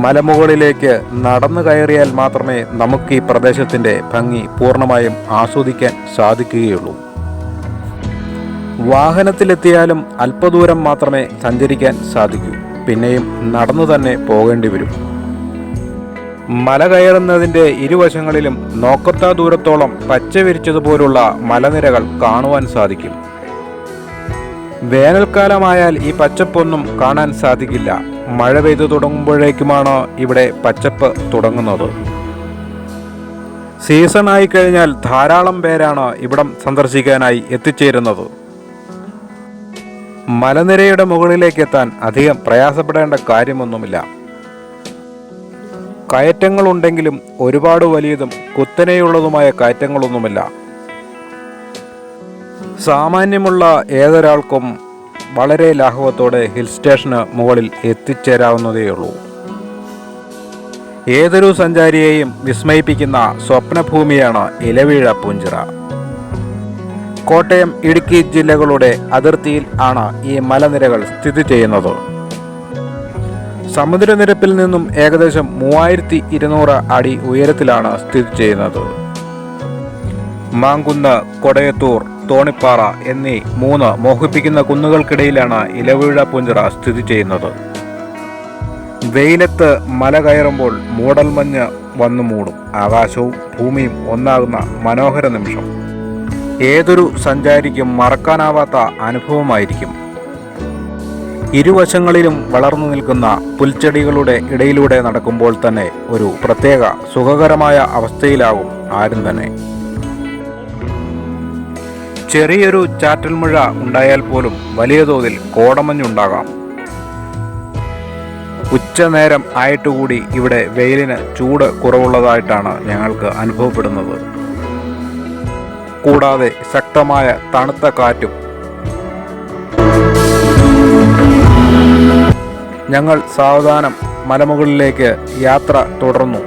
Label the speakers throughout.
Speaker 1: മലമുകളിലേക്ക് നടന്നു കയറിയാൽ മാത്രമേ നമുക്ക് ഈ പ്രദേശത്തിൻ്റെ ഭംഗി പൂർണ്ണമായും ആസ്വദിക്കാൻ സാധിക്കുകയുള്ളൂ. വാഹനത്തിലെത്തിയാലും അല്പദൂരം മാത്രമേ സഞ്ചരിക്കാൻ സാധിക്കൂ. പിന്നെയും നടന്നു തന്നെ പോകേണ്ടി വരും. മല കയറുന്നതിൻ്റെ ഇരുവശങ്ങളിലും നോക്കത്താ ദൂരത്തോളം പച്ച വിരിച്ചതുപോലുള്ള മലനിരകൾ കാണുവാൻ സാധിക്കും. വേനൽക്കാലമായാൽ ഈ പച്ചപ്പൊന്നും കാണാൻ സാധിക്കില്ല. മഴ പെയ്തു തുടങ്ങുമ്പോഴേക്കുമാണ് ഇവിടെ പച്ചപ്പ് തുടങ്ങുന്നത്. സീസണായി കഴിഞ്ഞാൽ ധാരാളം പേരാണ് ഇവിടം സന്ദർശിക്കാനായി എത്തിച്ചേരുന്നത്. മലനിരയുടെ മുകളിലേക്ക് എത്താൻ അധികം പ്രയാസപ്പെടേണ്ട കാര്യമൊന്നുമില്ല. കയറ്റങ്ങളുണ്ടെങ്കിലും ഒരുപാട് വലിയതും കുത്തനെയുള്ളതുമായ കയറ്റങ്ങളൊന്നുമില്ല. സാമാന്യമുള്ള ഏതൊരാൾക്കും വളരെ ലാഘവത്തോടെ ഹിൽ സ്റ്റേഷന് മുകളിൽ എത്തിച്ചേരാവുന്നതേയുള്ളൂ. ഏതൊരു സഞ്ചാരിയെയും വിസ്മയിപ്പിക്കുന്ന സ്വപ്നഭൂമിയാണ് ഇലവീഴ പൂഞ്ചിറ. കോട്ടയം, ഇടുക്കി ജില്ലകളുടെ അതിർത്തിയിൽ ആണ് ഈ മലനിരകൾ സ്ഥിതി ചെയ്യുന്നത്. സമുദ്രനിരപ്പിൽ നിന്നും ഏകദേശം 3200 അടി ഉയരത്തിലാണ് സ്ഥിതി ചെയ്യുന്നത്. മാങ്കുന്ന്, കൊടയത്തൂർ, തോണിപ്പാറ എന്നീ 3 മോഹിപ്പിക്കുന്ന കുന്നുകൾക്കിടയിലാണ് ഇലവീഴ പൂഞ്ചിറ സ്ഥിതി ചെയ്യുന്നത്. വെയിലത്ത് മല കയറുമ്പോൾ മൂടൽമഞ്ഞ് വന്നു മൂടും. ആകാശവും ഭൂമിയും ഒന്നാകുന്ന മനോഹര നിമിഷം ഏതൊരു സഞ്ചാരിക്കും മറക്കാനാവാത്ത അനുഭവമായിരിക്കും. ഇരുവശങ്ങളിലും വളർന്നു നിൽക്കുന്ന പുൽച്ചെടികളുടെ ഇടയിലൂടെ നടക്കുമ്പോൾ തന്നെ ഒരു പ്രത്യേക സുഖകരമായ അവസ്ഥയിലാകും ആരും തന്നെ. ചെറിയൊരു ചാറ്റൽ മഴ ഉണ്ടായാൽ പോലും വലിയ തോതിൽ കോടമഞ്ഞുണ്ടാകാം. ഉച്ചനേരം ആയിട്ടുകൂടി ഇവിടെ വെയിലിന് ചൂട് കുറവുള്ളതായിട്ടാണ് ഞങ്ങൾക്ക് അനുഭവപ്പെടുന്നത്. കൂടാതെ ശക്തമായ തണുത്ത കാറ്റും. ഞങ്ങൾ സാവധാനം മലമുകളിലേക്ക് യാത്ര തുടർന്നു.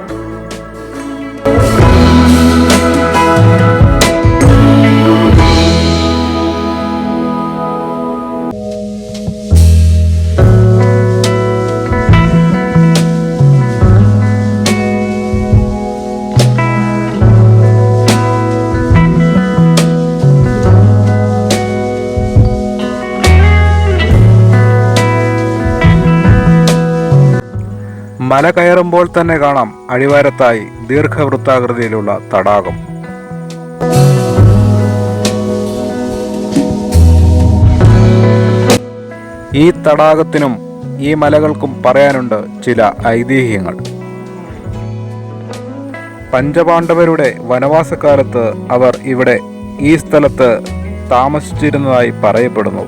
Speaker 1: മല കയറുമ്പോൾ തന്നെ കാണാം അടിവാരത്തായി ദീർഘവൃത്താകൃതിയിലുള്ള തടാകം. ഈ തടാകത്തിനും ഈ മലകൾക്കും പറയാനുണ്ട് ചില ഐതിഹ്യങ്ങൾ. പഞ്ചപാണ്ഡവരുടെ വനവാസക്കാലത്ത് അവർ ഇവിടെ ഈ സ്ഥലത്ത് താമസിച്ചിരുന്നതായി പറയപ്പെടുന്നു.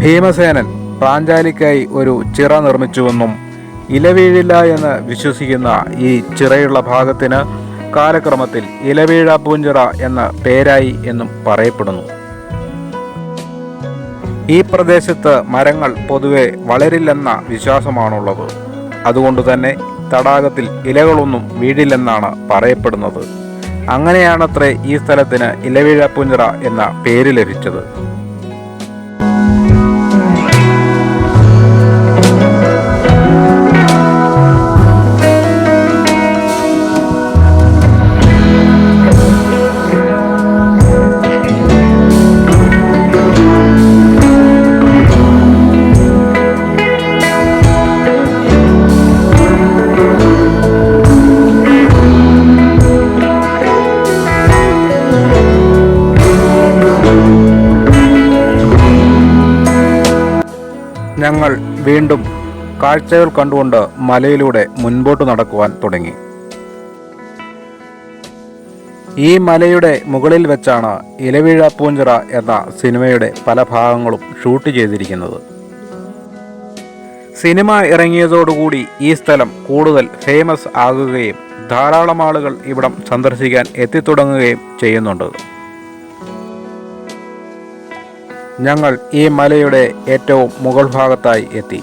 Speaker 1: ഭീമസേനൻ പാഞ്ചാലിക്കായി ഒരു ചിറ നിർമ്മിച്ചുവെന്നും ഇലവീഴില്ല എന്ന് വിശ്വസിക്കുന്ന ഈ ചിറയുള്ള ഭാഗത്തിന് കാലക്രമത്തിൽ ഇലവീഴ പൂഞ്ചിറ എന്ന പേരായി എന്നും പറയപ്പെടുന്നു. ഈ പ്രദേശത്ത് മരങ്ങൾ പൊതുവെ വളരില്ലെന്ന വിശ്വാസമാണുള്ളത്. അതുകൊണ്ട് തന്നെ തടാകത്തിൽ ഇലകളൊന്നും വീഴില്ലെന്നാണ് പറയപ്പെടുന്നത്. അങ്ങനെയാണത്രേ ഈ സ്ഥലത്തിന് ഇലവീഴ പൂഞ്ചിറ എന്ന പേര് ലഭിച്ചത്. ഞങ്ങൾ വീണ്ടും കാഴ്ചകൾ കണ്ടുകൊണ്ട് മലയിലൂടെ മുൻപോട്ട് നടക്കുവാൻ തുടങ്ങി. ഈ മലയുടെ മുകളിൽ വെച്ചാണ് ഇലവീഴ പൂഞ്ചിറ എന്ന സിനിമയുടെ പല ഭാഗങ്ങളും ഷൂട്ട് ചെയ്തിരിക്കുന്നത്. സിനിമ ഇറങ്ങിയതോടുകൂടി ഈ സ്ഥലം കൂടുതൽ ഫേമസ് ആകുകയും ധാരാളം ആളുകൾ ഇവിടം സന്ദർശിക്കാൻ എത്തിത്തുടങ്ങുകയും ചെയ്യുന്നുണ്ട്. ഞങ്ങൾ ഈ മലയുടെ ഏറ്റവും മുകൾ ഭാഗത്തായി എത്തി.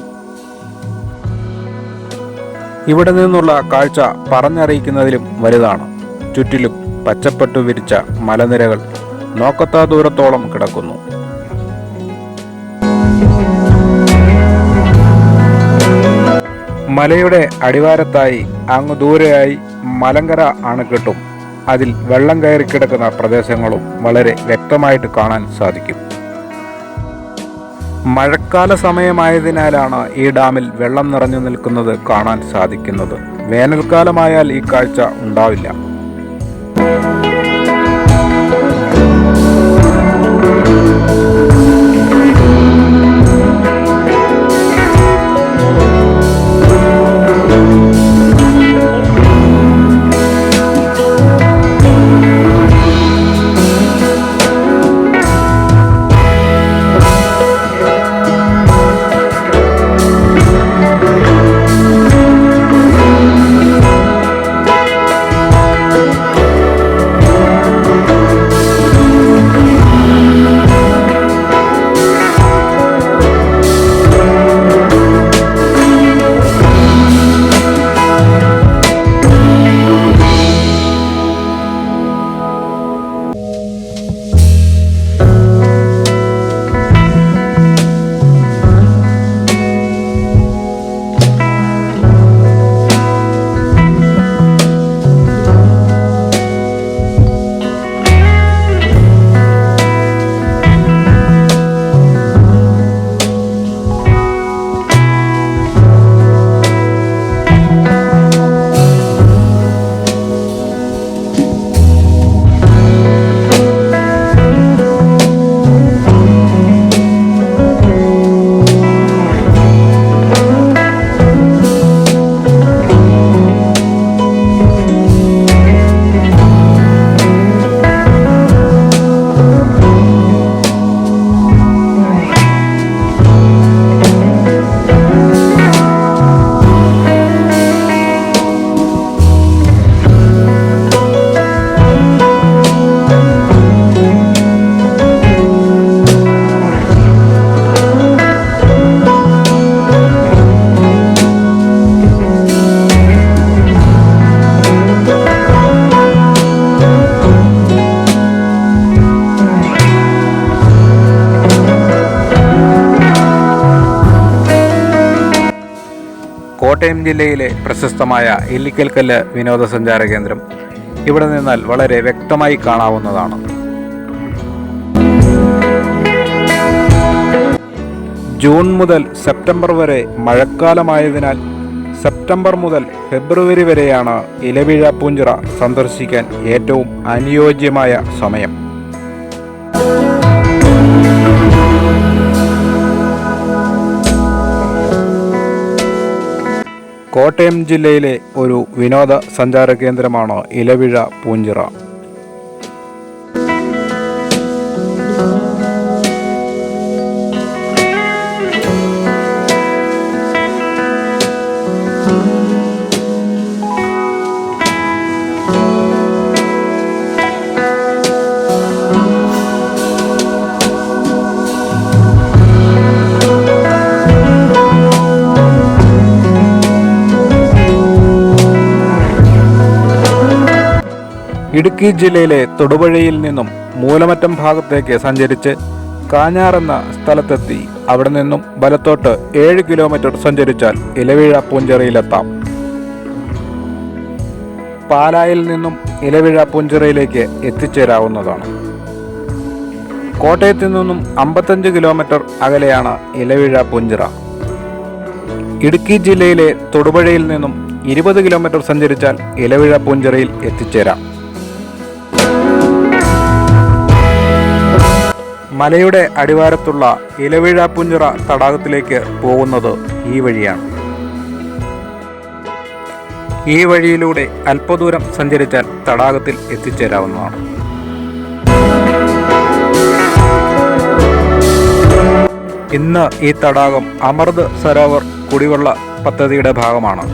Speaker 1: ഇവിടെ നിന്നുള്ള കാഴ്ച പറഞ്ഞറിയിക്കുന്നതിലും വലുതാണ്. ചുറ്റിലും പച്ചപ്പട്ടു വിരിച്ച മലനിരകൾ നോക്കത്താ ദൂരത്തോളം കിടക്കുന്നു. മലയുടെ അടിവാരത്തായി അങ്ങ് ദൂരെയായി മലങ്കര അണക്കെട്ടും അതിൽ വെള്ളം കയറി കിടക്കുന്ന പ്രദേശങ്ങളും വളരെ വ്യക്തമായിട്ട് കാണാൻ സാധിക്കും. മഴക്കാല സമയമായതിനാലാണ് ഈ ഡാമിൽ വെള്ളം നിറഞ്ഞു നിൽക്കുന്നത് കാണാൻ സാധിക്കുന്നത്. വേനൽക്കാലമായാൽ ഈ കാഴ്ച ഉണ്ടാവില്ല. കോട്ടയം ജില്ലയിലെ പ്രശസ്തമായ ഇല്ലിക്കൽക്കല്ല് വിനോദസഞ്ചാര കേന്ദ്രം ഇവിടെ നിന്നാൽ വളരെ വ്യക്തമായി കാണാവുന്നതാണ്. ജൂൺ മുതൽ സെപ്റ്റംബർ വരെ മഴക്കാലമായതിനാൽ സെപ്റ്റംബർ മുതൽ ഫെബ്രുവരി വരെയാണ് ഇലവീഴ പൂഞ്ചിറ സന്ദർശിക്കാൻ ഏറ്റവും അനുയോജ്യമായ സമയം. കോട്ടയം ജില്ലയിലെ ഒരു വിനോദ സഞ്ചാര കേന്ദ്രമാണ് ഇലവീഴ പൂഞ്ചിറ. ഇടുക്കി ജില്ലയിലെ തൊടുപുഴയിൽ നിന്നും മൂലമറ്റം ഭാഗത്തേക്ക് സഞ്ചരിച്ച് കാഞ്ഞാർ എന്ന സ്ഥലത്തെത്തി അവിടെ നിന്നും വലത്തോട്ട് 7 കിലോമീറ്റർ സഞ്ചരിച്ചാൽ ഇലവീഴ പൂഞ്ചിറയിലെത്താം. പാലായിൽ നിന്നും ഇലവീഴ പൂഞ്ചിറയിലേക്ക് എത്തിച്ചേരാവുന്നതാണ്. കോട്ടയത്ത് നിന്നും 55 കിലോമീറ്റർ അകലെയാണ് ഇലവീഴ പൂഞ്ചിറ. ഇടുക്കി ജില്ലയിലെ തൊടുപുഴയിൽ നിന്നും 20 കിലോമീറ്റർ സഞ്ചരിച്ചാൽ ഇലവീഴ പൂഞ്ചിറയിൽ എത്തിച്ചേരാം. മലയുടെ അടിവാരത്തുള്ള ഇലവീഴ പൂഞ്ചിറ തടാകത്തിലേക്ക് പോകുന്നത് ഈ വഴിയാണ്. ഈ വഴിയിലൂടെ അല്പദൂരം സഞ്ചരിച്ചാൽ തടാകത്തിൽ എത്തിച്ചേരാവുന്നതാണ്. ഇന്ന് ഈ തടാകം അമൃത് സരോവർ കുടിവെള്ള പദ്ധതിയുടെ ഭാഗമാണ്.